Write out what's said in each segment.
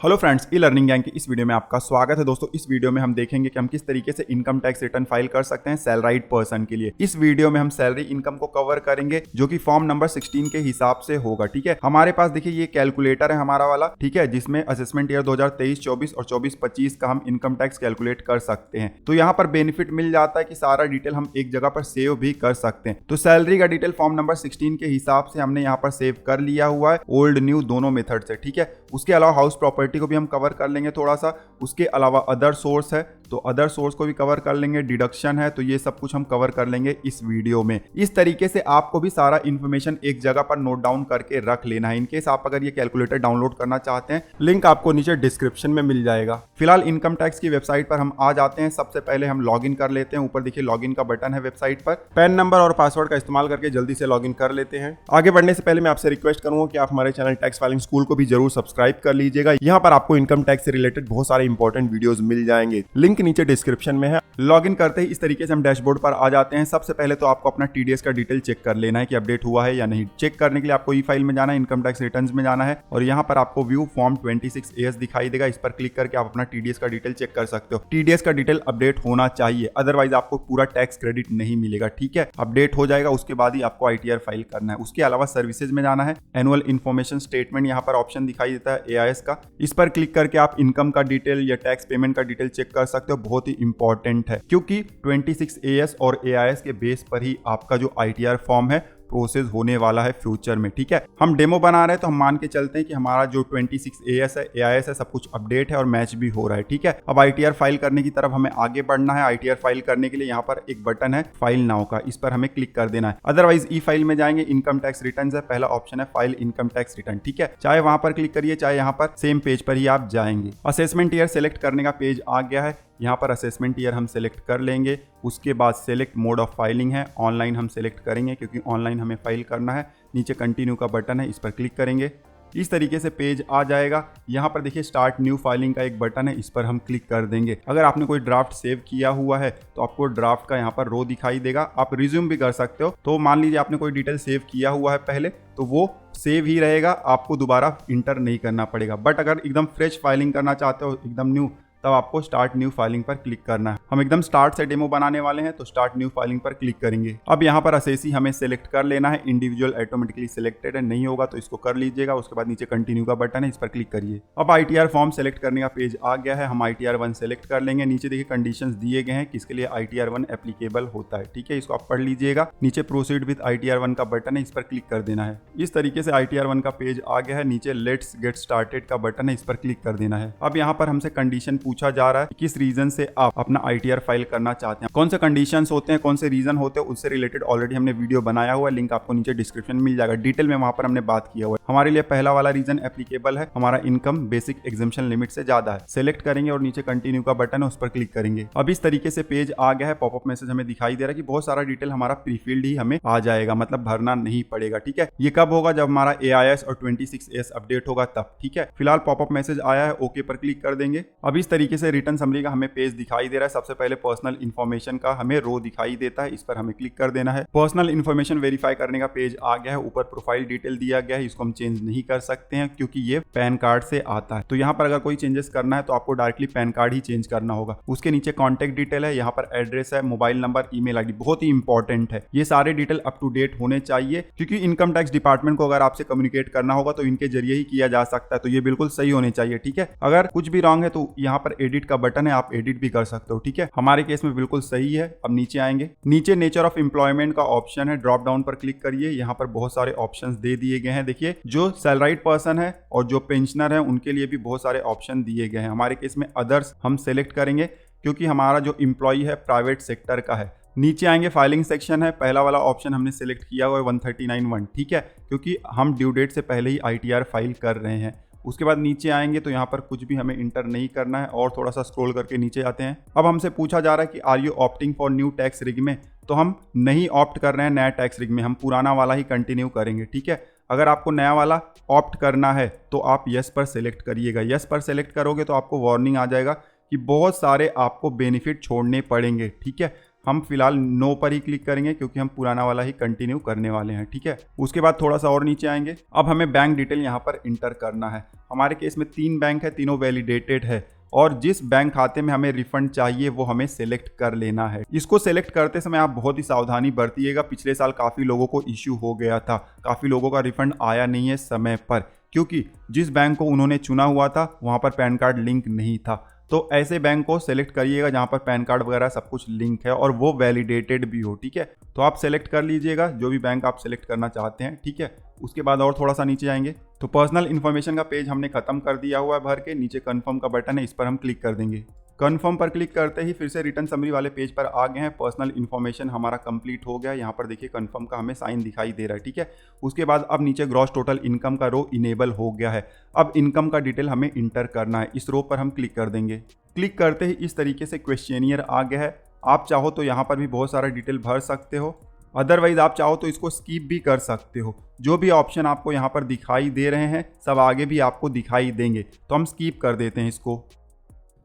Hello friends, e learning gang की इस video में आपका स्वागत है। दोस्तों, इस वीडियो में हम देखेंगे कि हम किस तरीके से इनकम टैक्स रिटर्न फाइल कर सकते हैं सैलराइड पर्सन के लिए। इस वीडियो में हम सैलरी इनकम को कवर करेंगे जो कि फॉर्म नंबर 16 के हिसाब से होगा। ठीक है, हमारे पास देखिए ये कैलकुलेटर है हमारा वाला, ठीक है, जिसमें असेसमेंट ईयर 2023-24 और 24-25 का हम इनकम टैक्स कैलकुलेट कर सकते हैं। तो यहाँ पर बेनिफिट मिल जाता है कि सारा डिटेल हम एक जगह पर सेव भी कर सकते हैं। तो सैलरी का डिटेल फॉर्म नंबर 16 के हिसाब से हमने यहाँ पर सेव कर लिया हुआ है, ओल्ड न्यू दोनों मेथड से। ठीक है, उसके अलावा हाउस प्रॉपर्टी को भी हम कवर कर लेंगे थोड़ा सा। उसके अलावा अदर सोर्स है तो अदर सोर्स को भी कवर कर लेंगे, डिडक्शन है तो ये सब कुछ हम कवर कर लेंगे इस वीडियो में। इस तरीके से आपको भी सारा इंफॉर्मेशन एक जगह पर नोट डाउन करके रख लेना है। इनकेस आप अगर ये कैलकुलेटर डाउनलोड करना चाहते हैं, लिंक आपको नीचे डिस्क्रिप्शन में मिल जाएगा। फिलहाल इनकम टैक्स की वेबसाइट पर हम आ जाते हैं। सबसे पहले हम लॉगिन कर लेते हैं। ऊपर देखिए लॉगिन का बटन है वेबसाइट पर। पैन नंबर और पासवर्ड का इस्तेमाल करके जल्दी से लॉगिन कर लेते हैं। आगे बढ़ने से पहले मैं आपसे रिक्वेस्ट करूंगा कि आप हमारे चैनल टैक्स फाइलिंग स्कूल को भी जरूर सब्सक्राइब कर लीजिएगा। यहाँ पर आपको इनकम टैक्स से रिलेटेड बहुत सारे इंपॉर्टेंट वीडियोस मिल जाएंगे, लिंक नीचे डिस्क्रिप्शन में है। लॉगिन करते ही इस तरीके से हम डैशबोर्ड पर आ जाते हैं। सबसे पहले तो आपको अपना टीडीएस का डिटेल चेक कर लेना है कि अपडेट हुआ है या नहीं। चेक करने के लिए आपको ई फाइल में जाना है, इनकम टैक्स रिटर्न्स में जाना है और यहाँ पर आपको व्यू फॉर्म 26AS दिखाई देगा। इस पर क्लिक करके आप अपना टीडीएस का डिटेल चेक कर सकते हो। टीडीएस का डिटेल अपडेट होना चाहिए, अदरवाइज आपको पूरा टैक्स क्रेडिट नहीं मिलेगा। ठीक है, अपडेट हो जाएगा, उसके बाद ही आपको आईटीआर फाइल करना है। उसके अलावा सर्विसेज में जाना है, एनुअल इन्फॉर्मेशन स्टेटमेंट यहाँ पर ऑप्शन दिखाई देता है एआईएस का। इस पर क्लिक करके आप इनकम का डिटेल या टैक्स पेमेंट का डिटेल चेक कर सकते हो। बहुत ही इंपॉर्टेंट है क्योंकि 26AS और एआईएस के बेस पर ही आपका जो आईटीआर फॉर्म है प्रोसेस होने वाला है फ्यूचर में। ठीक है, हम डेमो बना रहे हैं तो हम मान के चलते हैं कि हमारा जो 26AS है, एआईएस है, सब कुछ अपडेट है और मैच भी हो रहा है। ठीक है, अब आईटीआर फाइल करने की तरफ हमें आगे बढ़ना है। आईटीआर फाइल करने के लिए यहाँ पर एक बटन है फाइल नाउ का, इस पर हमें क्लिक कर देना है। अदरवाइज ई फाइल में जाएंगे, इनकम टैक्स रिटर्न है, पहला ऑप्शन है फाइल इनकम टैक्स रिटर्न। ठीक है, चाहे वहां पर क्लिक करिए चाहे यहाँ पर सेम पेज पर ही आप जाएंगे। असेसमेंट ईयर सेलेक्ट करने का पेज आ गया है। यहाँ पर असेसमेंट ईयर हम सेलेक्ट कर लेंगे। उसके बाद सेलेक्ट मोड ऑफ फाइलिंग है, ऑनलाइन हम सेलेक्ट करेंगे क्योंकि ऑनलाइन हमें फाइल करना है। नीचे कंटिन्यू का बटन है, इस पर क्लिक करेंगे। इस तरीके से पेज आ जाएगा। यहाँ पर देखिए स्टार्ट न्यू फाइलिंग का एक बटन है, इस पर हम क्लिक कर देंगे। अगर आपने कोई ड्राफ्ट सेव किया हुआ है तो आपको ड्राफ्ट का यहाँ पर रो दिखाई देगा। आप रिज्यूम भी कर सकते हो। तो मान लीजिए आपने कोई डिटेल सेव किया हुआ है पहले, तो वो सेव ही रहेगा, आपको दोबारा इंटर नहीं करना पड़ेगा। बट अगर एकदम फ्रेश फाइलिंग करना चाहते हो, एकदम न्यू, तब आपको स्टार्ट न्यू फाइलिंग पर क्लिक करना है। हम एकदम स्टार्ट से डेमो बनाने वाले हैं तो स्टार्ट न्यू फाइलिंग पर क्लिक करेंगे। अब यहाँ पर असेसी हमें सेलेक्ट कर लेना है। इंडिविजुअल ऑटोमेटिकली सिलेक्टेड है, नहीं होगा तो इसको कर लीजिएगा। उसके बाद नीचे कंटिन्यू का बटन है, इस पर क्लिक करिए। अब आईटीआर फॉर्म सेलेक्ट करने का पेज आ गया है। हम आईटीआर 1 सेलेक्ट कर लेंगे। नीचे देखिए कंडीशंस दिए गए हैं किसके लिए आईटीआर 1 एप्लीकेबल होता है। ठीक है, इसको आप पढ़ लीजिएगा। नीचे प्रोसीड विद आईटीआर 1 का बटन है, इस पर क्लिक कर देना है। इस तरीके से आईटीआर 1 का पेज आ गया है। नीचे लेट्स गेट स्टार्टेड का बटन है, इस पर क्लिक कर देना है। अब यहाँ पर हमसे कंडीशन पूछा जा रहा है किस रीजन से आप अपना आईटीआर फाइल करना चाहते हैं। कौन से कंडीशंस होते हैं, कौन से रीजन होते हैं, उससे रिलेटेड ऑलरेडी हमने वीडियो बनाया हुआ है, लिंक आपको नीचे डिस्क्रिप्शन में मिल जाएगा। डिटेल में वहां पर हमने बात किया हुआ है। हमारे लिए पहला वाला रीजन एप्लीकेबल है, हमारा इनकम बेसिक एग्जम्पशन लिमिट से ज्यादा है। सेलेक्ट करेंगे और नीचे कंटिन्यू का बटन है, उस पर क्लिक करेंगे। अब इस तरीके से पेज आ गया है। पॉपअप मैसेज हमें दिखाई दे रहा है कि बहुत सारा डिटेल हमारा प्रीफिल्ड ही हमें आ जाएगा, मतलब भरना नहीं पड़ेगा। ठीक है, ये कब होगा? जब हमारा एआईएस और 26AS अपडेट होगा तब। ठीक है, फिलहाल पॉपअप मैसेज आया है, ओके पर क्लिक कर देंगे। अब इस तरीके से रिटर्न समरी का हमें पेज दिखाई दे रहा है। सबसे पहले पर्सनल इन्फॉर्मेशन का हमें रो दिखाई देता है, इस पर हमें क्लिक कर देना है। पर्सनल इन्फॉर्मेशन वेरीफाई करने का पेज आ गया है। ऊपर प्रोफाइल डिटेल दिया गया है, इसको हम चेंज नहीं कर सकते हैं क्योंकि ये पैन कार्ड से आता है। तो यहाँ पर अगर कोई चेंजेस करना है तो आपको डायरेक्टली पैन कार्ड ही चेंज करना होगा। उसके नीचे कॉन्टैक्ट डिटेल है, यहाँ पर एड्रेस है, मोबाइल नंबर, ईमेल आईडी, बहुत ही इंपॉर्टेंट है। ये सारे डिटेल अप टू डेट होने चाहिए क्योंकि इनकम टैक्स डिपार्टमेंट को अगर आपसे कम्युनिकेट करना होगा तो इनके जरिए ही किया जा सकता है। तो ये बिल्कुल सही होने चाहिए। ठीक है, अगर कुछ भी रॉन्ग है तो यहाँ पर एडिट का बटन है, आप एडिट भी कर सकते हो। ठीक है, हमारे केस में बिल्कुल सही है। अब नीचे आएंगे, नीचे नेचर ऑफ एम्प्लॉयमेंट का ऑप्शन है, ड्रॉप डाउन पर क्लिक करिए। यहाँ पर बहुत सारे ऑप्शंस दे दिए गए हैं। देखिए जो सैलराइड पर्सन है और जो पेंशनर है उनके लिए भी बहुत सारे ऑप्शन दिए गए हैं। हमारे केस में अदर्स हम सेलेक्ट करेंगे क्योंकि हमारा जो एम्प्लॉय है प्राइवेट सेक्टर का है। नीचे आएंगे, फाइलिंग सेक्शन है, पहला वाला ऑप्शन हमने सेलेक्ट किया हुआ है 139(1). ठीक है, क्योंकि हम ड्यू डेट से पहले ही आईटीआर फाइल कर रहे हैं। उसके बाद नीचे आएंगे तो यहाँ पर कुछ भी हमें इंटर नहीं करना है और थोड़ा सा स्क्रॉल करके नीचे आते हैं। अब हमसे पूछा जा रहा है कि are you opting for new tax रिग में, तो हम नहीं ऑप्ट कर रहे हैं नया टैक्स रिग में, हम पुराना वाला ही कंटिन्यू करेंगे। ठीक है, अगर आपको नया वाला ऑप्ट करना है तो आप यस पर सेलेक्ट करिएगा। यस पर सेलेक्ट करोगे तो आपको वार्निंग आ जाएगा कि बहुत सारे आपको बेनिफिट छोड़ने पड़ेंगे। ठीक है, हम फिलहाल नो पर ही क्लिक करेंगे क्योंकि हम पुराना वाला ही कंटिन्यू करने वाले हैं, ठीक है। उसके बाद थोड़ा सा और नीचे आएंगे। अब हमें बैंक डिटेल यहाँ पर इंटर करना है। हमारे केस में 3 बैंक है, तीनों वैलिडेटेड है और जिस बैंक खाते में हमें रिफंड चाहिए वो हमें सेलेक्ट कर लेना है। इसको सेलेक्ट करते समय आप बहुत ही सावधानी बरतिएगा। पिछले साल काफ़ी लोगों को इश्यू हो गया था, काफ़ी लोगों का रिफंड आया नहीं है समय पर, क्योंकि जिस बैंक को उन्होंने चुना हुआ था वहाँ पर पैन कार्ड लिंक नहीं था। तो ऐसे बैंक को सेलेक्ट करिएगा जहाँ पर पैन कार्ड वगैरह सब कुछ लिंक है और वो वैलिडेटेड भी हो, ठीक है। तो आप सेलेक्ट कर लीजिएगा जो भी बैंक आप सेलेक्ट करना चाहते हैं, ठीक है। उसके बाद और थोड़ा सा नीचे आएंगे तो पर्सनल इन्फॉर्मेशन का पेज हमने खत्म कर दिया हुआ है भर के। नीचे कन्फर्म का बटन है, इस पर हम क्लिक कर देंगे। कन्फर्म पर क्लिक करते ही फिर से रिटर्न समरी वाले पेज पर आ गए हैं। पर्सनल इन्फॉर्मेशन हमारा कंप्लीट हो गया। यहाँ पर देखिए कन्फर्म का हमें साइन दिखाई दे रहा है, ठीक है। उसके बाद अब नीचे ग्रॉस टोटल इनकम का रो इनेबल हो गया है। अब इनकम का डिटेल हमें इंटर करना है। इस रो पर हम क्लिक कर देंगे। क्लिक करते ही इस तरीके से क्वेश्चनियर आ गया है। आप चाहो तो यहाँ पर भी बहुत सारा डिटेल भर सकते हो, अदरवाइज आप चाहो तो इसको स्किप भी कर सकते हो। जो भी ऑप्शन आपको यहाँ पर दिखाई दे रहे हैं सब आगे भी आपको दिखाई देंगे, तो हम स्किप कर देते हैं इसको।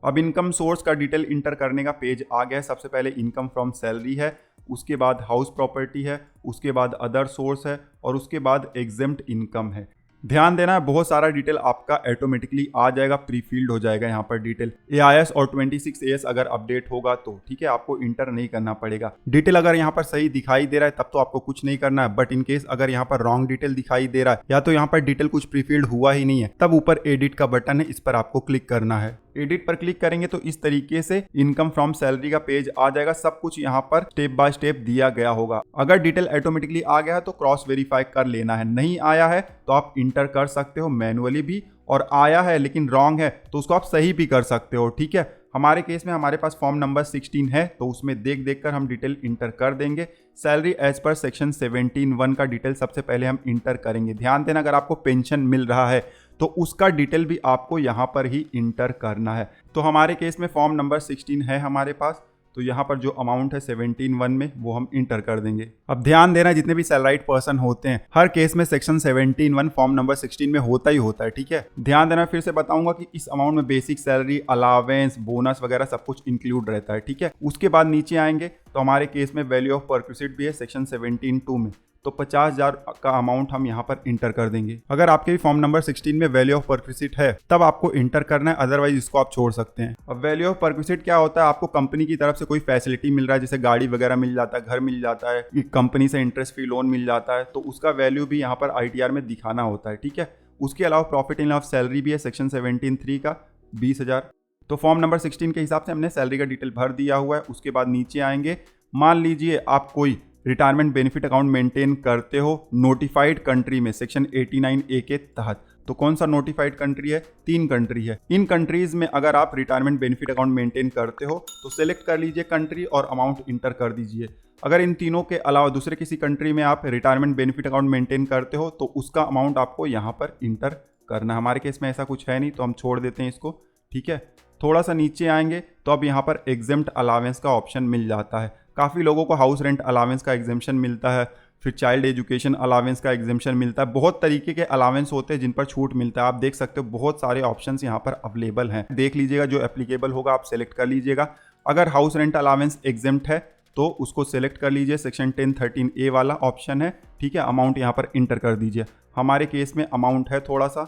अब इनकम सोर्स का डिटेल इंटर करने का पेज आ गया है। सबसे पहले इनकम फ्रॉम सैलरी है, उसके बाद हाउस प्रॉपर्टी है, उसके बाद अदर सोर्स है और उसके बाद एग्जेम्प्ट इनकम है। ध्यान देना है, बहुत सारा डिटेल आपका ऑटोमेटिकली आ जाएगा, प्री फील्ड हो जाएगा यहाँ पर डिटेल। AIS और 26AS अगर अपडेट होगा तो, ठीक है, आपको इंटर नहीं करना पड़ेगा। डिटेल अगर यहाँ पर सही दिखाई दे रहा है तब तो आपको कुछ नहीं करना है, बट इन केस अगर यहाँ पर रॉन्ग डिटेल दिखाई दे रहा है या तो यहाँ पर डिटेल कुछ प्री फील्ड हुआ ही नहीं है, तब ऊपर एडिट का बटन है, इस पर आपको क्लिक करना है। एडिट पर क्लिक करेंगे तो इस तरीके से इनकम फ्रॉम सैलरी का पेज आ जाएगा। सब कुछ यहाँ पर स्टेप बाय स्टेप दिया गया होगा। अगर डिटेल ऑटोमेटिकली आ गया है तो क्रॉस वेरीफाई कर लेना है, नहीं आया है तो आप इंटर कर सकते हो मैनुअली भी, और आया है लेकिन रॉन्ग है तो उसको आप सही भी कर सकते हो, ठीक है। हमारे केस में हमारे पास फॉर्म नंबर 16 है तो उसमें देख कर हम डिटेल इंटर कर देंगे। सैलरी एज पर सेक्शन 17(1) का डिटेल सबसे पहले हम इंटर करेंगे। ध्यान देना, अगर आपको पेंशन मिल रहा है तो उसका डिटेल भी आपको यहाँ पर ही इंटर करना है। तो हमारे केस में फॉर्म नंबर 16 है हमारे पास, तो यहाँ पर जो अमाउंट है 17(1) में वो हम इंटर कर देंगे। अब ध्यान देना, जितने भी सैलराइड पर्सन होते हैं हर केस में सेक्शन 17(1) फॉर्म नंबर 16 में होता ही होता है, ठीक है। ध्यान देना, फिर से बताऊंगा कि इस अमाउंट में बेसिक सैलरी, अलावेंस, बोनस वगैरह सब कुछ इंक्लूड रहता है, ठीक है। उसके बाद नीचे आएंगे तो हमारे केस में वैल्यू ऑफ परक्विजिट भी है सेक्शन 17(2) में, तो 50,000 का अमाउंट हम यहाँ पर इंटर कर देंगे। अगर आपके भी फॉर्म नंबर 16 में वैल्यू ऑफ परक्विजिट है तब आपको इंटर करना है, अदरवाइज इसको आप छोड़ सकते हैं। अब वैल्यू ऑफ परक्विजिट क्या होता है? आपको कंपनी की तरफ से कोई फैसिलिटी मिल रहा है, जैसे गाड़ी वगैरह मिल जाता है, घर मिल जाता है, कंपनी से इंटरेस्ट फ्री लोन मिल जाता है, तो उसका वैल्यू भी यहाँ पर ITR में दिखाना होता है, ठीक है। उसके अलावा प्रॉफिट इन ऑफ सैलरी भी है सेक्शन 17(3) का 20,000। तो फॉर्म नंबर 16 के हिसाब से हमने सैलरी का डिटेल भर दिया हुआ है। उसके बाद नीचे आएंगे, मान लीजिए आप कोई रिटायरमेंट बेनिफिट अकाउंट मेंटेन करते हो नोटिफाइड कंट्री में सेक्शन 89A के तहत। तो कौन सा नोटिफाइड कंट्री है? 3 कंट्री है। इन कंट्रीज में अगर आप रिटायरमेंट बेनिफिट अकाउंट मेंटेन करते हो तो सिलेक्ट कर लीजिए कंट्री और अमाउंट इंटर कर दीजिए। अगर इन तीनों के अलावा दूसरे किसी कंट्री में आप रिटायरमेंट बेनिफिट अकाउंट मेंटेन करते हो तो उसका अमाउंट आपको यहाँ पर इंटर करना है। हमारे केस में ऐसा कुछ है नहीं तो हम छोड़ देते हैं इसको, ठीक है। थोड़ा सा नीचे आएंगे तो अब यहाँ पर एग्जेम्प्ट अलावेंस का ऑप्शन मिल जाता है। काफ़ी लोगों को हाउस रेंट अलावेंस का एग्जेम्पशन मिलता है, फिर चाइल्ड एजुकेशन अलावेंस का एग्जेम्पशन मिलता है। बहुत तरीके के अलावेंस होते हैं जिन पर छूट मिलता है। आप देख सकते हो बहुत सारे ऑप्शंस यहाँ पर अवेलेबल हैं। देख लीजिएगा, जो एप्लीकेबल होगा आप सेलेक्ट कर लीजिएगा। अगर हाउस रेंट अलावेंस एग्जेम्प्ट है तो उसको सेलेक्ट कर लीजिए, सेक्शन 10(13)A वाला ऑप्शन है, ठीक है। अमाउंट यहाँ पर इंटर कर दीजिए। हमारे केस में अमाउंट है थोड़ा सा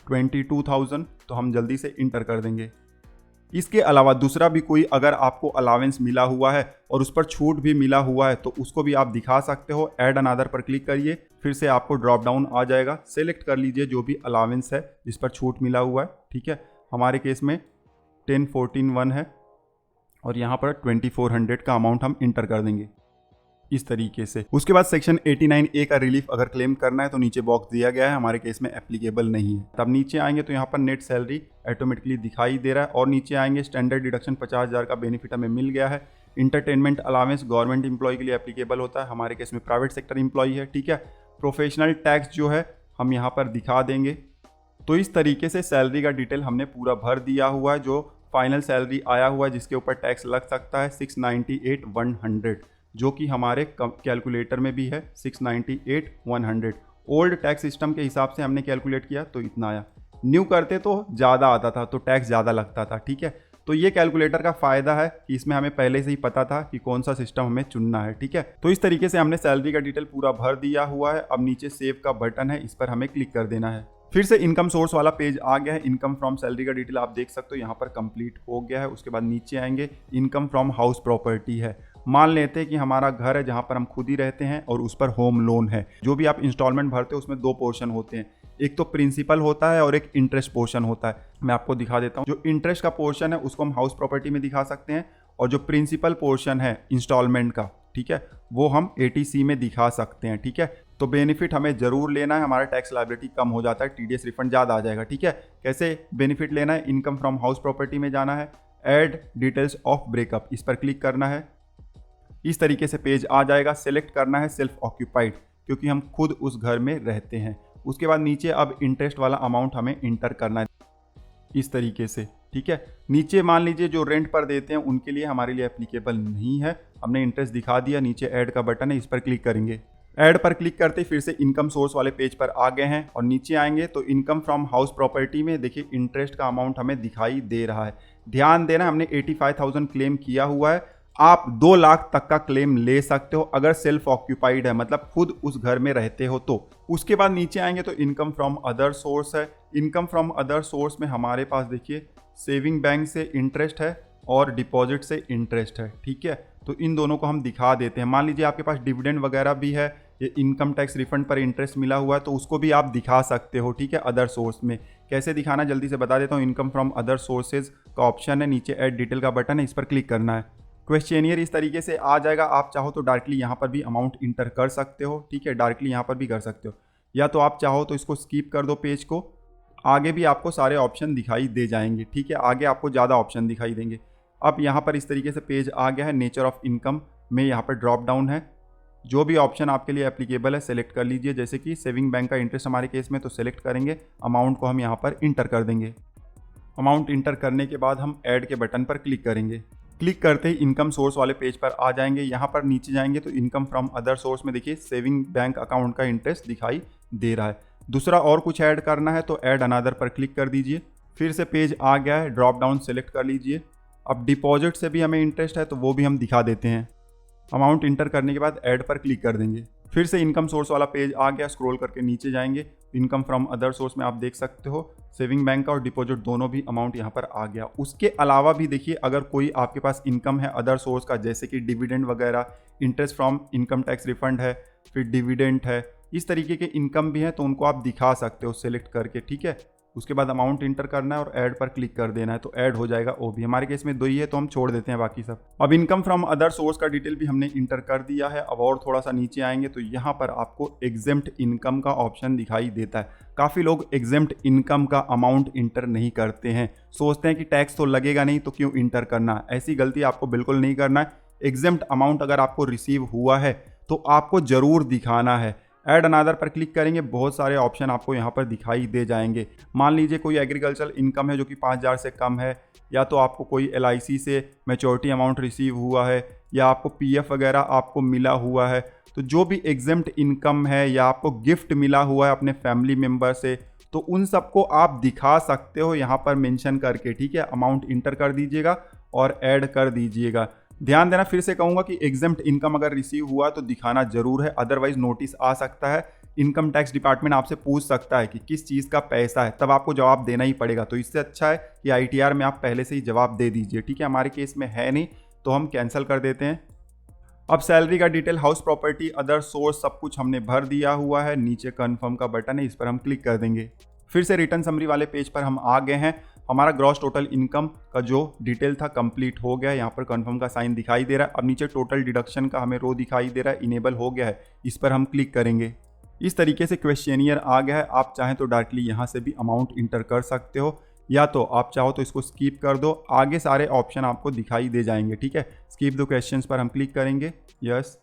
22,000, तो हम जल्दी से इंटर कर देंगे। इसके अलावा दूसरा भी कोई अगर आपको अलावेंस मिला हुआ है और उस पर छूट भी मिला हुआ है तो उसको भी आप दिखा सकते हो। ऐड अनदर पर क्लिक करिए, फिर से आपको ड्रॉप डाउन आ जाएगा। सेलेक्ट कर लीजिए जो भी अलावेंस है जिस पर छूट मिला हुआ है, ठीक है। हमारे केस में 10(14)(1 है और यहाँ पर 2400 का अमाउंट हम इंटर कर देंगे इस तरीके से। उसके बाद सेक्शन 89A का रिलीफ अगर क्लेम करना है तो नीचे बॉक्स दिया गया है, हमारे केस में एप्लीकेबल नहीं है। तब नीचे आएंगे तो यहाँ पर नेट सैलरी ऑटोमेटिकली दिखाई दे रहा है, और नीचे आएंगे स्टैंडर्ड डिडक्शन 50,000 का बेनिफिट हमें मिल गया है। इंटरटेनमेंट अलावेंस गवर्नमेंट एम्प्लॉय के लिए एप्लीकेबल होता है, हमारे केस में प्राइवेट सेक्टर एम्प्लॉय है, ठीक है। प्रोफेशनल टैक्स जो है हम यहाँ पर दिखा देंगे। तो इस तरीके से सैलरी का डिटेल हमने पूरा भर दिया हुआ है। जो फाइनल सैलरी आया हुआ है जिसके ऊपर टैक्स लग सकता है 698,100, जो कि हमारे कैलकुलेटर में भी है 698,100। ओल्ड टैक्स सिस्टम के हिसाब से हमने कैलकुलेट किया तो इतना आया। न्यू करते तो ज़्यादा आता था, तो टैक्स ज़्यादा लगता था, ठीक है। तो ये कैलकुलेटर का फायदा है कि इसमें हमें पहले से ही पता था कि कौन सा सिस्टम हमें चुनना है, ठीक है। तो इस तरीके से हमने सैलरी का डिटेल पूरा भर दिया हुआ है। अब नीचे सेव का बटन है, इस पर हमें क्लिक कर देना है। फिर से इनकम सोर्स वाला पेज आ गया है। इनकम फ्रॉम सैलरी का डिटेल आप देख सकते हो यहाँ पर कंप्लीट हो गया है। उसके बाद नीचे आएंगे, इनकम फ्रॉम हाउस प्रॉपर्टी है। मान लेते हैं कि हमारा घर है जहाँ पर हम खुद ही रहते हैं और उस पर होम लोन है। जो भी आप इंस्टॉलमेंट भरते हो उसमें दो पोर्शन होते हैं, एक तो प्रिंसिपल होता है और एक इंटरेस्ट पोर्शन होता है। मैं आपको दिखा देता हूँ। जो इंटरेस्ट का पोर्शन है उसको हम हाउस प्रॉपर्टी में दिखा सकते हैं, और जो प्रिंसिपल पोर्शन है इंस्टॉलमेंट का, ठीक है, वो हम एटीसी में दिखा सकते हैं, ठीक है। तो बेनिफिट हमें जरूर लेना है, हमारा टैक्स लायबिलिटी कम हो जाता है, टीडीएस रिफंड ज़्यादा आ जाएगा, ठीक है। कैसे बेनिफिट लेना है? इनकम फ्रॉम हाउस प्रॉपर्टी में जाना है, ऐड डिटेल्स ऑफ ब्रेकअप, इस पर क्लिक करना है। इस तरीके से पेज आ जाएगा। सेलेक्ट करना है सेल्फ ऑक्यूपाइड, क्योंकि हम खुद उस घर में रहते हैं। उसके बाद नीचे अब इंटरेस्ट वाला अमाउंट हमें इंटर करना है इस तरीके से, ठीक है। नीचे मान लीजिए जो रेंट पर देते हैं उनके लिए हमारे लिए एप्लीकेबल नहीं है, हमने इंटरेस्ट दिखा दिया। नीचे ऐड का बटन है, इस पर क्लिक करेंगे। ऐड पर क्लिक करते फिर से इनकम सोर्स वाले पेज पर आ गए हैं, और नीचे आएंगे तो इनकम फ्रॉम हाउस प्रॉपर्टी में देखिए इंटरेस्ट का अमाउंट हमें दिखाई दे रहा है। ध्यान देना, हमने 85,000 क्लेम किया हुआ है। आप 2 लाख तक का क्लेम ले सकते हो अगर सेल्फ ऑक्यूपाइड है, मतलब खुद उस घर में रहते हो तो। उसके बाद नीचे आएंगे तो इनकम फ्रॉम अदर सोर्स है। इनकम फ्रॉम अदर सोर्स में हमारे पास देखिए सेविंग बैंक से इंटरेस्ट है और डिपॉजिट से इंटरेस्ट है, ठीक है। तो इन दोनों को हम दिखा देते हैं। मान लीजिए आपके पास डिविडेंड वगैरह भी है, ये इनकम टैक्स रिफंड पर इंटरेस्ट मिला हुआ है, तो उसको भी आप दिखा सकते हो, ठीक है, अदर सोर्स में। कैसे दिखाना जल्दी से बता देता हूँ। इनकम फ्रॉम अदर सोर्सेज का ऑप्शन है, नीचे ऐड डिटेल का बटन है, इस पर क्लिक करना है। क्वेश्चनियर इस तरीके से आ जाएगा। आप चाहो तो डायरेक्टली यहाँ पर भी अमाउंट इंटर कर सकते हो, ठीक है, डायरेक्टली यहाँ पर भी कर सकते हो, या तो आप चाहो तो इसको स्किप कर दो पेज को। आगे भी आपको सारे ऑप्शन दिखाई दे जाएंगे, ठीक है, आगे आपको ज़्यादा ऑप्शन दिखाई देंगे। अब यहाँ पर इस तरीके से पेज आ गया है। नेचर ऑफ इनकम में यहाँ पर ड्रॉप डाउन है, जो भी ऑप्शन आपके लिए एप्लीकेबल है सेलेक्ट कर लीजिए। जैसे कि सेविंग बैंक का इंटरेस्ट हमारे केस में, तो सेलेक्ट करेंगे, अमाउंट को हम यहाँ पर इंटर कर देंगे। अमाउंट इंटर करने के बाद हम ऐड के बटन पर क्लिक करेंगे। क्लिक करते ही इनकम सोर्स वाले पेज पर आ जाएंगे। यहाँ पर नीचे जाएंगे तो इनकम फ्रॉम अदर सोर्स में देखिए सेविंग बैंक अकाउंट का इंटरेस्ट दिखाई दे रहा है। दूसरा और कुछ ऐड करना है तो ऐड अनदर पर क्लिक कर दीजिए। फिर से पेज आ गया है, ड्रॉप डाउन सेलेक्ट कर लीजिए। अब डिपॉजिट से भी हमें इंटरेस्ट है तो वो भी हम दिखा देते हैं। अमाउंट इंटर करने के बाद ऐड पर क्लिक कर देंगे। फिर से इनकम सोर्स वाला पेज आ गया, स्क्रॉल करके नीचे जाएंगे। इनकम फ्रॉम अदर सोर्स में आप देख सकते हो सेविंग बैंक का और डिपॉजिट दोनों भी अमाउंट यहाँ पर आ गया। उसके अलावा भी देखिए अगर कोई आपके पास इनकम है अदर सोर्स का, जैसे कि डिविडेंड वगैरह, interest from income tax refund है, फिर डिविडेंड है, इस तरीके के इनकम भी है तो उनको आप दिखा सकते हो सेलेक्ट करके, ठीक है। उसके बाद अमाउंट इंटर करना है और ऐड पर क्लिक कर देना है तो ऐड हो जाएगा। वो भी हमारे केस में 2 ही है तो हम छोड़ देते हैं बाकी सब। अब इनकम फ्रॉम अदर सोर्स का डिटेल भी हमने इंटर कर दिया है। अब और थोड़ा सा नीचे आएंगे तो यहाँ पर आपको एग्जेम्प्ट इनकम का ऑप्शन दिखाई देता है। काफ़ी लोग एग्जेम्प्ट इनकम का अमाउंट इंटर नहीं करते हैं, सोचते हैं कि टैक्स तो लगेगा नहीं तो क्यों इंटर करना। ऐसी गलती आपको बिल्कुल नहीं करना है। एग्जेम्प्ट अमाउंट अगर आपको रिसीव हुआ है तो आपको ज़रूर दिखाना है। ऐड अनादर पर क्लिक करेंगे, बहुत सारे ऑप्शन आपको यहाँ पर दिखाई दे जाएंगे। मान लीजिए कोई एग्रीकल्चर इनकम है जो कि 5,000 से कम है, या तो आपको कोई LIC से मैच्योरिटी अमाउंट रिसीव हुआ है, या आपको PF वगैरह आपको मिला हुआ है, तो जो भी एग्जेम्प्ट इनकम है या आपको गिफ्ट मिला हुआ है अपने फैमिली मेम्बर से, तो उन सबको आप दिखा सकते हो यहाँ पर मेंशन करके, ठीक है। अमाउंट इंटर कर दीजिएगा और ऐड कर दीजिएगा। ध्यान देना, फिर से कहूँगा कि एग्जेम्प्ट इनकम अगर रिसीव हुआ तो दिखाना जरूर है, अदरवाइज नोटिस आ सकता है। इनकम टैक्स डिपार्टमेंट आपसे पूछ सकता है कि किस चीज़ का पैसा है, तब आपको जवाब देना ही पड़ेगा। तो इससे अच्छा है कि ITR में आप पहले से ही जवाब दे दीजिए, ठीक है। हमारे केस में है नहीं तो हम कैंसिल कर देते हैं। अब सैलरी का detail, house property, other source सब कुछ हमने भर दिया हुआ है। नीचे कन्फर्म का बटन है, इस पर हम क्लिक कर देंगे। फिर से रिटर्न समरी वाले पेज पर हम आ गए हैं। हमारा ग्रॉस टोटल इनकम का जो डिटेल था कंप्लीट हो गया है। यहाँ पर कन्फर्म का साइन दिखाई दे रहा है। अब नीचे टोटल डिडक्शन का हमें रो दिखाई दे रहा है, इनेबल हो गया है, इस पर हम क्लिक करेंगे। इस तरीके से क्वेश्चनियर आ गया है। आप चाहें तो डायरेक्टली यहाँ से भी अमाउंट इंटर कर सकते हो, या तो आप चाहो तो इसको स्किप कर दो, आगे सारे ऑप्शन आपको दिखाई दे जाएंगे, ठीक है। स्किप द क्वेश्चंस पर हम क्लिक करेंगे, यस।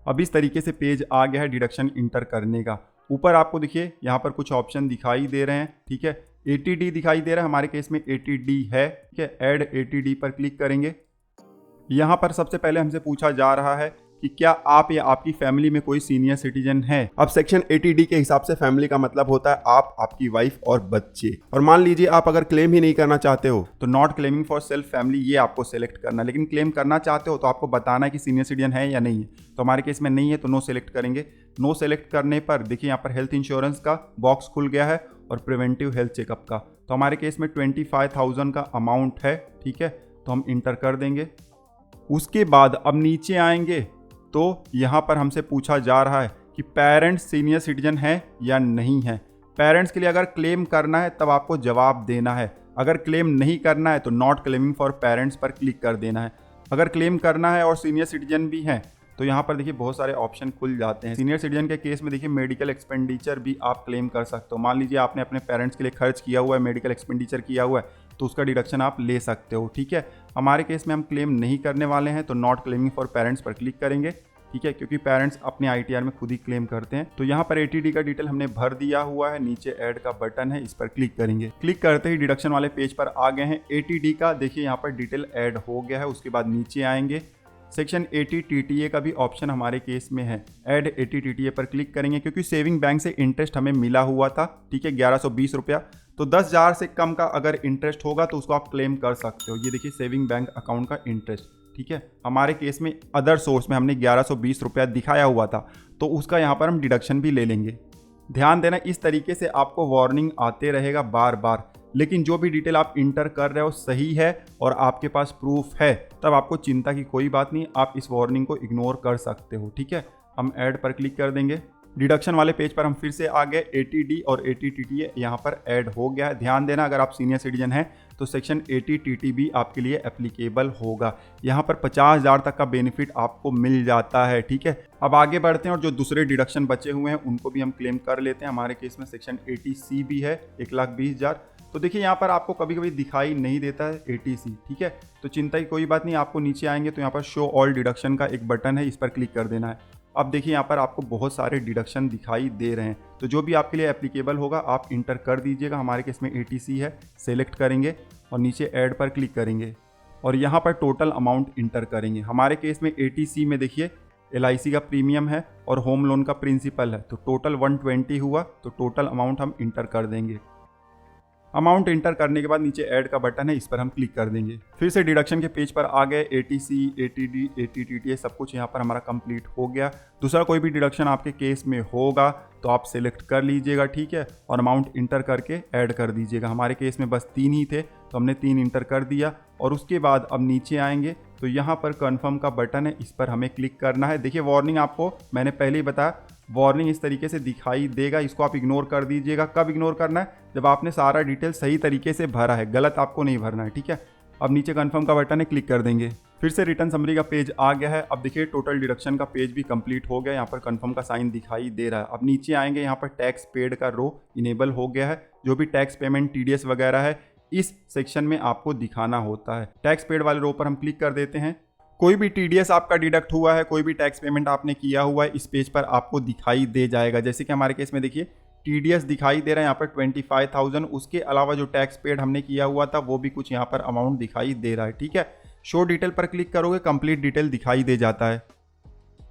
अब इस तरीके से पेज आ गया है डिडक्शन इंटर करने का। ऊपर आपको देखिए यहाँ पर कुछ ऑप्शन दिखाई दे रहे हैं, ठीक है। ATD दिखाई दे रहा है, हमारे केस में ATD है, ठीक है। ऐड ATD पर क्लिक करेंगे। यहाँ पर सबसे पहले हमसे पूछा जा रहा है कि क्या आप या आपकी फैमिली में कोई सीनियर सिटीजन है। अब सेक्शन 80D के हिसाब से फैमिली का मतलब होता है आप, आपकी वाइफ और बच्चे। और मान लीजिए आप अगर क्लेम ही नहीं करना चाहते हो तो not claiming for self family ये आपको सेलेक्ट करना, लेकिन क्लेम करना चाहते हो तो आपको बताना है कि सीनियर सिटीजन है या नहीं है। तो हमारे केस में नहीं है तो नो सेलेक्ट करेंगे। नो सेलेक्ट करने पर देखिए यहाँ पर हेल्थ इंश्योरेंस का बॉक्स खुल गया है और प्रिवेंटिव हेल्थ चेकअप का, तो हमारे केस में 25,000 का अमाउंट है, ठीक है, तो हम इंटर कर देंगे। उसके बाद अब नीचे आएंगे तो यहाँ पर हमसे पूछा जा रहा है कि पेरेंट्स सीनियर सिटीजन है या नहीं है। पेरेंट्स के लिए अगर क्लेम करना है तब आपको जवाब देना है, अगर क्लेम नहीं करना है तो नॉट क्लेमिंग फॉर पेरेंट्स पर क्लिक कर देना है। अगर क्लेम करना है और सीनियर सिटीजन भी हैं तो यहाँ पर देखिए बहुत सारे ऑप्शन खुल जाते हैं। सीनियर सिटीजन के केस में देखिए मेडिकल एक्सपेंडिचर भी आप क्लेम कर सकते हो। मान लीजिए आपने अपने पेरेंट्स के लिए खर्च किया हुआ है, मेडिकल एक्सपेंडिचर किया हुआ है, तो उसका डिडक्शन आप ले सकते हो, ठीक है। हमारे केस में हम क्लेम नहीं करने वाले हैं तो नॉट क्लेमिंग फॉर पेरेंट्स पर क्लिक करेंगे, ठीक है, क्योंकि पेरेंट्स अपने ITR में खुद ही क्लेम करते हैं। तो यहाँ पर 80D का डिटेल हमने भर दिया हुआ है, नीचे ऐड का बटन है, इस पर क्लिक करेंगे। क्लिक करते ही डिडक्शन वाले पेज पर आ गए हैं। 80D का देखिए यहाँ पर डिटेल ऐड हो गया है। उसके बाद नीचे आएंगे, सेक्शन 80 TTA का भी ऑप्शन हमारे केस में है, ऐड 80 TTA पर क्लिक करेंगे क्योंकि सेविंग बैंक से इंटरेस्ट हमें मिला हुआ था, ठीक है, 1120 रुपया। तो 10,000 से कम का अगर इंटरेस्ट होगा तो उसको आप क्लेम कर सकते हो। ये देखिए सेविंग बैंक अकाउंट का इंटरेस्ट, ठीक है। हमारे केस में अदर सोर्स में हमने 1120 रुपया दिखाया हुआ था तो उसका यहाँ पर हम डिडक्शन भी ले लेंगे। ध्यान देना, इस तरीके से आपको वार्निंग आते रहेगा बार बार, लेकिन जो भी डिटेल आप इंटर कर रहे हो सही है और आपके पास प्रूफ है तब आपको चिंता की कोई बात नहीं, आप इस वार्निंग को इग्नोर कर सकते हो, ठीक है। हम ऐड पर क्लिक कर देंगे। डिडक्शन वाले पेज पर हम फिर से आ गए। 80D और 80 TTA यहाँ पर ऐड हो गया है। ध्यान देना, अगर आप सीनियर सिटीजन हैं तो सेक्शन 80 TT भी आपके लिए एप्लीकेबल होगा। यहाँ पर 50,000 तक का बेनिफिट आपको मिल जाता है, ठीक है। अब आगे बढ़ते हैं और जो दूसरे डिडक्शन बचे हुए हैं उनको भी हम क्लेम कर लेते हैं। हमारे केस में सेक्शन 80C भी है, 1,20,000। तो देखिए यहाँ पर आपको कभी कभी दिखाई नहीं देता है 80C, ठीक है, तो चिंता की कोई बात नहीं। आपको नीचे आएंगे तो यहाँ पर शो ऑल डिडक्शन का एक बटन है, इस पर क्लिक कर देना है। अब देखिए यहाँ पर आपको बहुत सारे डिडक्शन दिखाई दे रहे हैं, तो जो भी आपके लिए एप्लीकेबल होगा आप इंटर कर दीजिएगा। हमारे केस में 80C है, सेलेक्ट करेंगे और नीचे ऐड पर क्लिक करेंगे और यहाँ पर टोटल अमाउंट इंटर करेंगे। हमारे केस में 80C में देखिए LIC का प्रीमियम है और होम लोन का प्रिंसिपल है, तो टोटल 120 हुआ, तो टोटल अमाउंट हम इंटर कर देंगे। अमाउंट इंटर करने के बाद नीचे ऐड का बटन है, इस पर हम क्लिक कर देंगे। फिर से डिडक्शन के पेज पर आ गए। 80C, 80D, 80 TTA सब कुछ यहाँ पर हमारा कंप्लीट हो गया। दूसरा कोई भी डिडक्शन आपके केस में होगा तो आप सिलेक्ट कर लीजिएगा, ठीक है, और अमाउंट इंटर करके ऐड कर दीजिएगा। हमारे केस में बस 3 ही थे तो हमने 3 इंटर कर दिया। और उसके बाद अब नीचे आएंगे तो यहाँ पर कन्फर्म का बटन है, इस पर हमें क्लिक करना है। देखिए वार्निंग आपको मैंने पहले ही बताया, वार्निंग इस तरीके से दिखाई देगा, इसको आप इग्नोर कर दीजिएगा। कब इग्नोर करना है? जब आपने सारा डिटेल सही तरीके से भरा है, गलत आपको नहीं भरना है, ठीक है। अब नीचे कन्फर्म का बटन है, क्लिक कर देंगे। फिर से रिटर्न समरी का पेज आ गया है। अब देखिए टोटल डिडक्शन का पेज भी कंप्लीट हो गया, यहाँ पर कन्फर्म का साइन दिखाई दे रहा है। अब नीचे आएंगे, यहाँ पर टैक्स पेड का रो इनेबल हो गया है। जो भी टैक्स पेमेंट TDS वगैरह है इस सेक्शन में आपको दिखाना होता है। टैक्स पेड वाले रो पर हम क्लिक कर देते हैं। कोई भी TDS आपका डिडक्ट हुआ है, कोई भी टैक्स पेमेंट आपने किया हुआ है, इस पेज पर आपको दिखाई दे जाएगा। जैसे कि हमारे केस में देखिए TDS दिखाई दे रहा है यहाँ पर 25,000। उसके अलावा जो टैक्स पेड हमने किया हुआ था वो भी कुछ यहाँ पर अमाउंट दिखाई दे रहा है, ठीक है। शो डिटेल पर क्लिक करोगे, कंप्लीट डिटेल दिखाई दे जाता है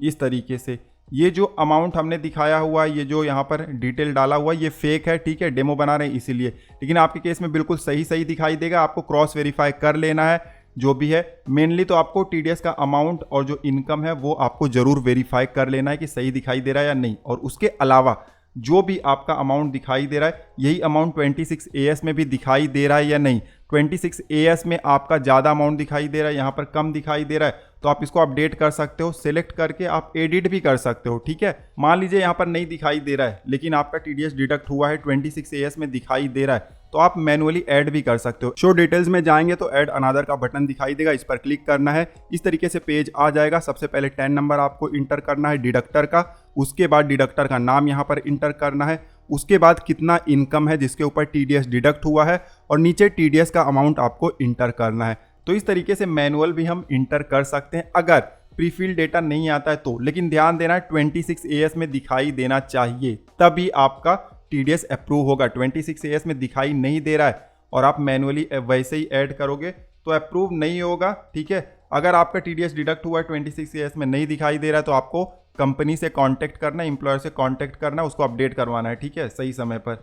इस तरीके से। ये जो अमाउंट हमने दिखाया हुआ है, ये जो यहाँ पर डिटेल डाला हुआ है, ये फेक है, ठीक है, डेमो बना रहे हैं इसीलिए। लेकिन आपके केस में बिल्कुल सही सही दिखाई देगा। आपको क्रॉस वेरीफाई कर लेना है जो भी है। मेनली तो आपको TDS का अमाउंट और जो इनकम है वो आपको जरूर वेरीफाई कर लेना है कि सही दिखाई दे रहा है या नहीं। और उसके अलावा जो भी आपका अमाउंट दिखाई दे रहा है, यही अमाउंट 26AS में भी दिखाई दे रहा है या नहीं। 26AS में आपका ज़्यादा अमाउंट दिखाई दे रहा है, यहाँ पर कम दिखाई दे रहा है, तो आप इसको अपडेट कर सकते हो। सेलेक्ट करके आप एडिट भी कर सकते हो, ठीक है। मान लीजिए यहाँ पर नहीं दिखाई दे रहा है लेकिन आपका TDS डिडक्ट हुआ है, 26AS में दिखाई दे रहा है, तो आप मैनुअली ऐड भी कर सकते हो। शो डिटेल्स में जाएंगे तो ऐड अनदर का बटन दिखाई देगा, इस पर क्लिक करना है। इस तरीके से पेज आ जाएगा। सबसे पहले 10 नंबर आपको इंटर करना है डिडक्टर का, उसके बाद डिडक्टर का नाम यहाँ पर इंटर करना है, उसके बाद कितना इनकम है जिसके ऊपर TDS डिडक्ट हुआ है, और नीचे TDS का अमाउंट आपको इंटर करना है। तो इस तरीके से मैनुअल भी हम इंटर कर सकते हैं अगर प्रीफिल डेटा नहीं आता है तो। लेकिन ध्यान देना 26AS में दिखाई देना चाहिए, तभी आपका TDS अप्रूव होगा। 26AS में दिखाई नहीं दे रहा है और आप मैनुअली वैसे ही ऐड करोगे तो अप्रूव नहीं होगा, ठीक है। अगर आपका TDS डिडक्ट हुआ है 26 ईयर्स में नहीं दिखाई दे रहा है तो आपको कंपनी से कांटेक्ट करना, एम्प्लॉयर से कांटेक्ट करना, उसको अपडेट करवाना है, ठीक है, सही समय पर।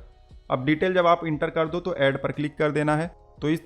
अब डिटेल जब आप इंटर कर दो तो ऐड पर क्लिक कर देना है। तो इस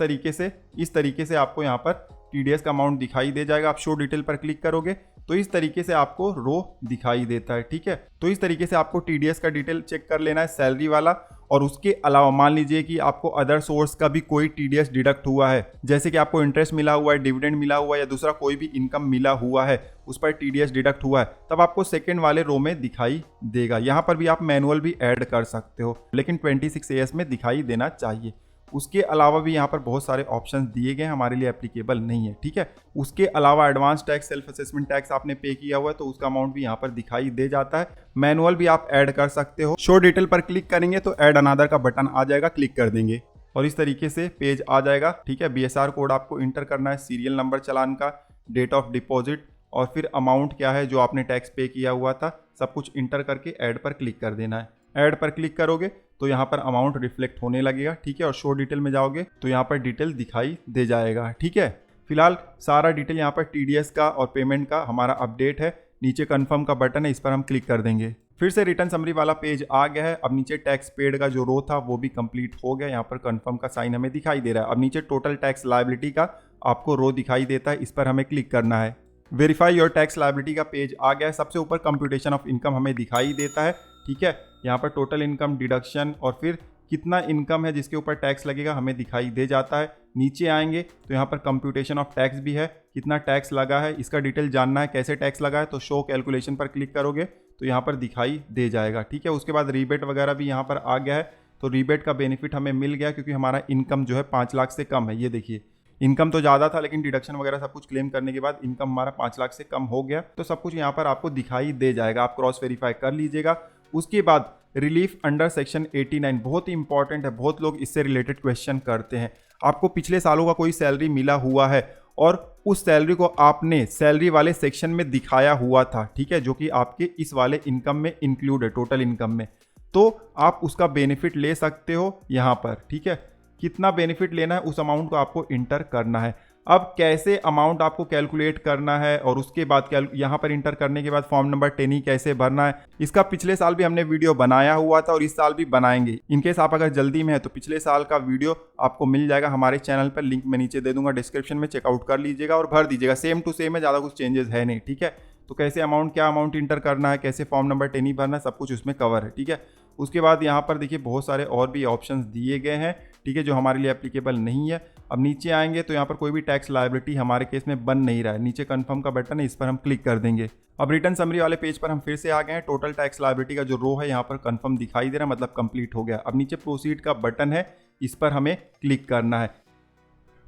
तरीके से आपको यहाँ पर TDS का अमाउंट दिखाई दे जाएगा। आप शो डिटेल पर क्लिक करोगे तो इस तरीके से आपको रो दिखाई देता है, ठीक है। तो इस तरीके से आपको TDS का डिटेल चेक कर लेना है, सैलरी वाला। और उसके अलावा मान लीजिए कि आपको अदर सोर्स का भी कोई TDS डिडक्ट हुआ है, जैसे कि आपको इंटरेस्ट मिला हुआ है, डिविडेंड मिला हुआ है या दूसरा कोई भी इनकम मिला हुआ है, उस पर TDS डिडक्ट हुआ है, तब आपको सेकंड वाले रो में दिखाई देगा। यहाँ पर भी आप मैनुअल भी ऐड कर सकते हो, लेकिन 26 ईयर्स में दिखाई देना चाहिए। उसके अलावा भी यहाँ पर बहुत सारे ऑप्शंस दिए गए हैं, हमारे लिए एप्लीकेबल नहीं है, ठीक है। उसके अलावा advance tax, self assessment tax आपने पे किया हुआ है तो उसका अमाउंट भी यहाँ पर दिखाई दे जाता है। मैनुअल भी आप ऐड कर सकते हो। शो डिटेल पर क्लिक करेंगे तो ऐड अनदर का बटन आ जाएगा, क्लिक कर देंगे और इस तरीके से पेज आ जाएगा, ठीक है। BSR कोड आपको इंटर करना है, सीरियल नंबर चालान का, डेट ऑफ डिपॉजिट और फिर अमाउंट क्या है जो आपने टैक्स पे किया हुआ था, सब कुछ इंटर करके ऐड पर क्लिक कर देना है। ऐड पर क्लिक करोगे तो यहाँ पर अमाउंट रिफ्लेक्ट होने लगेगा, ठीक है। और शो डिटेल में जाओगे तो यहाँ पर डिटेल दिखाई दे जाएगा, ठीक है। फिलहाल सारा डिटेल यहाँ पर TDS का और पेमेंट का हमारा अपडेट है। नीचे कंफर्म का बटन है, इस पर हम क्लिक कर देंगे। फिर से रिटर्न समरी वाला पेज आ गया है। अब नीचे टैक्स पेड का जो रो था वो भी कंप्लीट हो गया। यहाँ पर कंफर्म का साइन हमें दिखाई दे रहा है। अब नीचे टोटल टैक्स लायबिलिटी का आपको रो दिखाई देता है, इस पर हमें क्लिक करना है। वेरीफाई योर टैक्स लायबिलिटी का पेज आ गया है। सबसे ऊपर कंप्यूटेशन ऑफ इनकम हमें दिखाई देता है, ठीक है। यहाँ पर टोटल इनकम, डिडक्शन और फिर कितना इनकम है जिसके ऊपर टैक्स लगेगा हमें दिखाई दे जाता है। नीचे आएंगे तो यहाँ पर कंप्यूटेशन ऑफ टैक्स भी है, कितना टैक्स लगा है, इसका डिटेल जानना है, कैसे टैक्स लगा है तो शो कैलकुलेशन पर क्लिक करोगे तो यहाँ पर दिखाई दे जाएगा, ठीक है। उसके बाद रीबेट वगैरह भी यहाँ पर आ गया है। तो रीबेट का बेनिफिट हमें मिल गया क्योंकि हमारा इनकम जो है 5 लाख से कम है। ये देखिए, इनकम तो ज़्यादा था लेकिन डिडक्शन वगैरह सब कुछ क्लेम करने के बाद इनकम हमारा 5 लाख से कम हो गया। तो सब कुछ यहाँ पर आपको दिखाई दे जाएगा, आप क्रॉस वेरीफाई कर लीजिएगा। उसके बाद रिलीफ अंडर सेक्शन 89 बहुत ही इंपॉर्टेंट है, बहुत लोग इससे रिलेटेड क्वेश्चन करते हैं। आपको पिछले सालों का कोई सैलरी मिला हुआ है और उस सैलरी को आपने सैलरी वाले सेक्शन में दिखाया हुआ था, ठीक है, जो कि आपके इस वाले इनकम में इंक्लूड है, टोटल इनकम में, तो आप उसका बेनिफिट ले सकते हो यहाँ पर, ठीक है। कितना बेनिफिट लेना है उस अमाउंट को आपको इंटर करना है। अब कैसे अमाउंट आपको कैलकुलेट करना है और उसके बाद यहाँ पर इंटर करने के बाद फॉर्म नंबर 10 कैसे भरना है, इसका पिछले साल भी हमने वीडियो बनाया हुआ था और इस साल भी बनाएंगे। इनकेस आप अगर जल्दी में है तो पिछले साल का वीडियो आपको मिल जाएगा हमारे चैनल पर, लिंक मैं नीचे दे दूंगा डिस्क्रिप्शन में, चेकआउट कर लीजिएगा और भर दीजिएगा। सेम टू सेम है, ज़्यादा कुछ चेंजेस है नहीं, ठीक है। तो कैसे अमाउंट, क्या अमाउंट इंटर करना है, कैसे फॉर्म नंबर 10 भरना है, सब कुछ उसमें कवर है, ठीक है। उसके बाद यहाँ पर देखिए बहुत सारे और भी ऑप्शंस दिए गए हैं, ठीक है, जो हमारे लिए एप्लीकेबल नहीं है। अब नीचे आएंगे तो यहाँ पर कोई भी टैक्स लायबिलिटी हमारे केस में बन नहीं रहा है। नीचे कंफर्म का बटन है, इस पर हम क्लिक कर देंगे। अब रिटर्न समरी वाले पेज पर हम फिर से आ गए हैं। टोटल टैक्स लायबिलिटी का जो रो है यहाँ पर कंफर्म दिखाई दे रहा है, मतलब कंप्लीट हो गया। अब नीचे प्रोसीड का बटन है, इस पर हमें क्लिक करना है।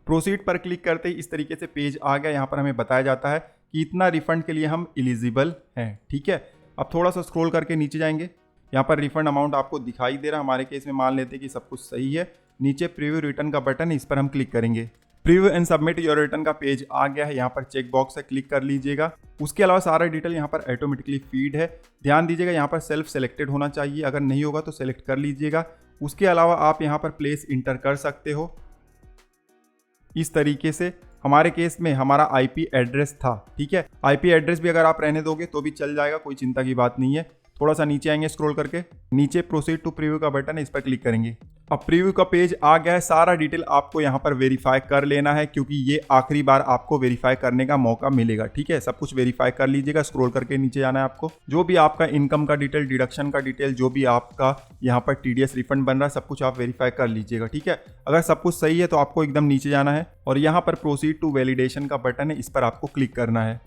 प्रोसीड पर क्लिक करते ही इस तरीके से पेज आ गया। यहाँ पर हमें बताया जाता है कि इतना रिफंड के लिए हम एलिजिबल हैं, ठीक है। अब थोड़ा सा स्क्रॉल करके नीचे जाएंगे, यहाँ पर रिफंड अमाउंट आपको दिखाई दे रहा है। हमारे केस में मान लेते हैं कि सब कुछ सही है। नीचे प्रीव्यू रिटर्न का बटन है, इस पर हम क्लिक करेंगे। Preview and submit your return का पेज आ गया है। यहाँ पर चेक बॉक्स है, क्लिक कर लीजिएगा। उसके अलावा सारा डिटेल यहाँ पर ऑटोमेटिकली फीड है। ध्यान दीजिएगा यहाँ पर सेल्फ सेलेक्टेड होना चाहिए, अगर नहीं होगा तो सेलेक्ट कर लीजिएगा। उसके अलावा आप यहाँ पर प्लेस इंटर कर सकते हो इस तरीके से। हमारे केस में हमारा IP एड्रेस था, ठीक है। IP एड्रेस भी अगर आप रहने दोगे तो भी चल जाएगा, कोई चिंता की बात नहीं है। थोड़ा सा नीचे आएंगे स्क्रॉल करके, नीचे प्रोसीड टू प्रीव्यू का बटन है, इस पर क्लिक करेंगे। अब प्रीव्यू का पेज आ गया है। सारा डिटेल आपको यहाँ पर वेरीफाई कर लेना है क्योंकि ये आखिरी बार आपको वेरीफाई करने का मौका मिलेगा, ठीक है। सब कुछ वेरीफाई कर लीजिएगा। स्क्रॉल करके नीचे जाना है आपको। जो भी आपका इनकम का डिटेल, डिडक्शन का डिटेल, जो भी आपका यहाँ पर TDS रिफंड बन रहा है, सब कुछ आप वेरीफाई कर लीजिएगा, ठीक है। अगर सब कुछ सही है तो आपको एकदम नीचे जाना है और यहाँ पर प्रोसीड टू वैलिडेशन का बटन है, इस पर आपको क्लिक करना है।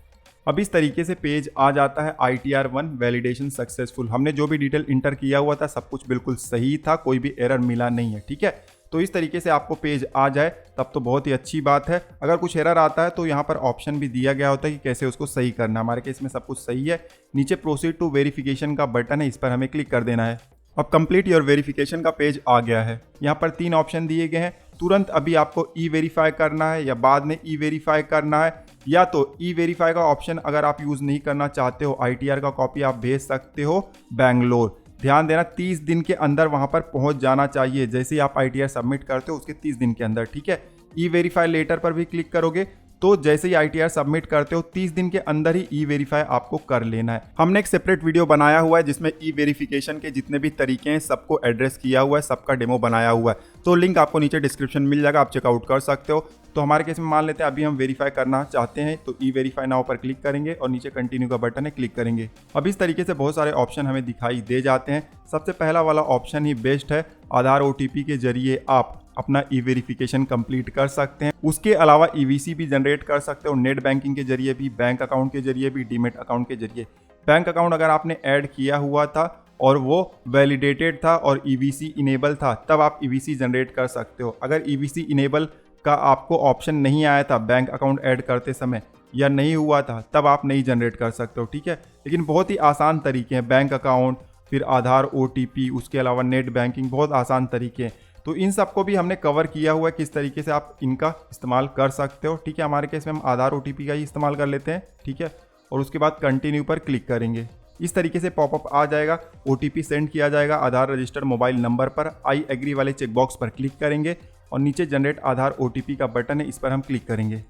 अब इस तरीके से पेज आ जाता है। ITR 1 validation successful. हमने जो भी डिटेल इंटर किया हुआ था सब कुछ बिल्कुल सही था, कोई भी एरर मिला नहीं है, ठीक है। तो इस तरीके से आपको पेज आ जाए तब तो बहुत ही अच्छी बात है। अगर कुछ एरर आता है तो यहाँ पर ऑप्शन भी दिया गया होता है कि कैसे उसको सही करना। हमारे केस में सब कुछ सही है। नीचे प्रोसीड टू वेरिफिकेशन का बटन है, इस पर हमें क्लिक कर देना है। अब कंप्लीट योर वेरिफिकेशन का पेज आ गया है। यहाँ पर 3 ऑप्शन दिए गए हैं। तुरंत अभी आपको E-वेरीफाई करना है या बाद में E-वेरीफाई करना है, या तो E-वेरीफाई का ऑप्शन अगर आप यूज़ नहीं करना चाहते हो, ITR का कॉपी आप भेज सकते हो बैंगलोर। ध्यान देना 30 दिन के अंदर वहाँ पर पहुँच जाना चाहिए। जैसे ही आप ITR सबमिट करते हो उसके 30 दिन के अंदर, ठीक है। E-वेरीफाई लेटर पर भी क्लिक करोगे तो जैसे ही ITR सबमिट करते हो 30 दिन के अंदर ही E-वेरीफाई आपको कर लेना है। हमने एक सेपरेट वीडियो बनाया हुआ है जिसमें E-वेरिफिकेशन के जितने भी तरीके हैं सबको एड्रेस किया हुआ है, सबका डेमो बनाया हुआ है, तो लिंक आपको नीचे डिस्क्रिप्शन मिल जाएगा, आप चेकआउट कर सकते हो। तो हमारे केस में मान लेते हैं अभी हम वेरीफाई करना चाहते हैं, तो E-वेरीफाई नाउ पर क्लिक करेंगे और नीचे कंटिन्यू का बटन है, क्लिक करेंगे। अब इस तरीके से बहुत सारे ऑप्शन हमें दिखाई दे जाते हैं। सबसे पहला वाला ऑप्शन ही बेस्ट है, आधार OTP के जरिए आप अपना E-वेरिफिकेशन कंप्लीट कर सकते हैं। उसके अलावा EVC भी जनरेट कर सकते हो, नेट बैंकिंग के जरिए भी, बैंक अकाउंट के जरिए भी, डीमेट अकाउंट के जरिए। बैंक अकाउंट अगर आपने ऐड किया हुआ था और वो वैलिडेटेड था और EVC इनेबल था, तब आप EVC जनरेट कर सकते हो। अगर EVC इनेबल का आपको ऑप्शन नहीं आया था बैंक अकाउंट ऐड करते समय या नहीं हुआ था, तब आप नहीं जनरेट कर सकते हो, ठीक है। लेकिन बहुत ही आसान तरीके हैं, बैंक अकाउंट, फिर आधार OTP, उसके अलावा नेट बैंकिंग, बहुत आसान तरीके हैं। तो इन सबको भी हमने कवर किया हुआ है किस तरीके से आप इनका इस्तेमाल कर सकते हो, ठीक है। हमारे केस में हम आधार OTP का ही इस्तेमाल कर लेते हैं, ठीक है। और उसके बाद कंटिन्यू पर क्लिक करेंगे। इस तरीके से पॉपअप आ जाएगा, OTP सेंड किया जाएगा आधार रजिस्टर्ड मोबाइल नंबर पर। आई एग्री वाले चेकबॉक्स पर क्लिक करेंगे और नीचे जनरेट आधार OTP का बटन है, इस पर हम क्लिक करेंगे।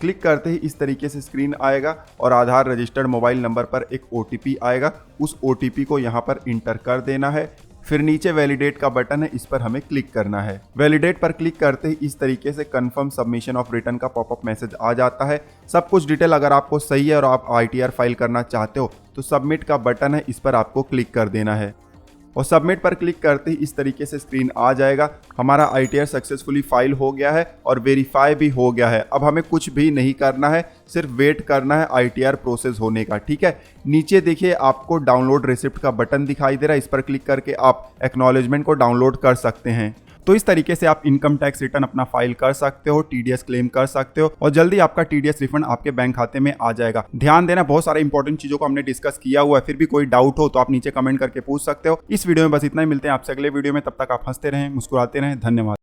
क्लिक करते ही इस तरीके से स्क्रीन आएगा और आधार रजिस्टर्ड मोबाइल नंबर पर एक OTP आएगा। उस OTP को यहाँ पर इंटर कर देना है। फिर नीचे वैलिडेट का बटन है, इस पर हमें क्लिक करना है। वैलिडेट पर क्लिक करते ही इस तरीके से कंफर्म सबमिशन ऑफ रिटर्न का पॉपअप मैसेज आ जाता है। सब कुछ डिटेल अगर आपको सही है और आप ITR फाइल करना चाहते हो तो सबमिट का बटन है, इस पर आपको क्लिक कर देना है। और सबमिट पर क्लिक करते ही इस तरीके से स्क्रीन आ जाएगा। हमारा ITR सक्सेसफुली फाइल हो गया है और वेरीफाई भी हो गया है। अब हमें कुछ भी नहीं करना है, सिर्फ वेट करना है ITR प्रोसेस होने का, ठीक है। नीचे देखिए आपको डाउनलोड रिसिप्ट का बटन दिखाई दे रहा है, इस पर क्लिक करके आप एक्नॉलेजमेंट को डाउनलोड कर सकते हैं। तो इस तरीके से आप इनकम टैक्स रिटर्न अपना फाइल कर सकते हो, TDS क्लेम कर सकते हो और जल्दी आपका TDS रिफंड आपके बैंक खाते में आ जाएगा। ध्यान देना, बहुत सारे इंपॉर्टेंट चीजों को हमने डिस्कस किया हुआ है, फिर भी कोई डाउट हो तो आप नीचे कमेंट करके पूछ सकते हो। इस वीडियो में बस इतना ही, मिलते हैं आपसे अगले वीडियो में, तब तक आप हंसते रहें, मुस्कुराते रहें। धन्यवाद।